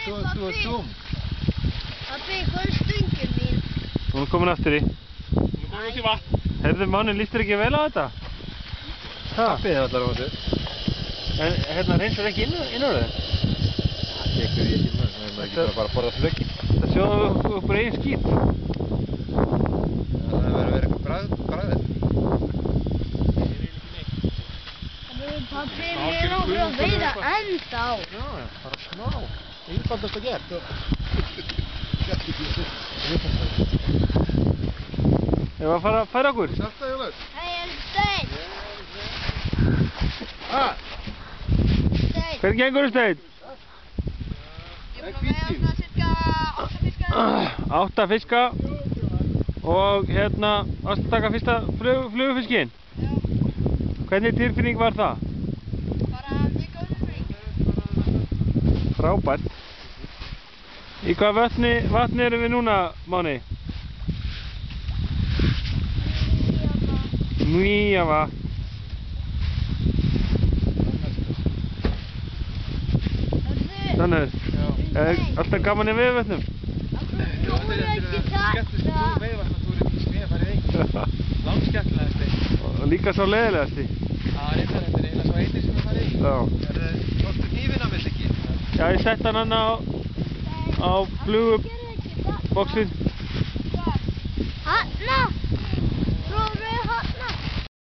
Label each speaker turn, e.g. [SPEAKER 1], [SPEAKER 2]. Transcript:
[SPEAKER 1] Þú ert ung.
[SPEAKER 2] Pabbi, hvað er stöngin mín?
[SPEAKER 3] Hún er komin aftur í.
[SPEAKER 4] Hún er komin út í vatn.
[SPEAKER 3] Heyrðu, Máni, líst þér ekki vel á þetta?
[SPEAKER 1] Pappið allar á þessu.
[SPEAKER 3] En hérna reynsar ekki inn á þau?
[SPEAKER 1] Það tekur ég ekki með, það er ekki bara að borða slöggi.
[SPEAKER 3] Það sjóðum upp úr eigin skít.
[SPEAKER 1] Það verður að vera eitthvað bragðið.
[SPEAKER 2] Pabbi, mér langar að veiða ennþá.
[SPEAKER 1] Já, bara smá. Einfaldast að gera.
[SPEAKER 3] Ég var að fara að færa okkur.
[SPEAKER 1] Salta, Jólaug.
[SPEAKER 2] Hei, er Steinn? Steinn.
[SPEAKER 3] Hvernig gengur þið, Steinn?
[SPEAKER 2] Ég er búinn að veiða svona cirka 8 fiska.
[SPEAKER 3] 8 fiska. Og hérna, varstu að taka fyrsta flugufiskinn?
[SPEAKER 2] Já.
[SPEAKER 3] Hvernig tilfinning var það?
[SPEAKER 2] Bara mjög góð tilfinning.
[SPEAKER 3] Frábært. Í hvað vatni erum við núna, Máni? Mýjavatn. Þannig, er alltaf gaman í veiðivötnum?
[SPEAKER 2] Þú er ekki þetta.
[SPEAKER 4] Langskemmtilegasti.
[SPEAKER 3] Og líka svo leiðilegasti.
[SPEAKER 4] Það er eiginlega svo einnig sem það farið í.
[SPEAKER 3] Já.
[SPEAKER 1] Tókstu hnífinn á milli ekki?
[SPEAKER 3] Já, ég sett hann á fluguboxið.
[SPEAKER 2] Hanna!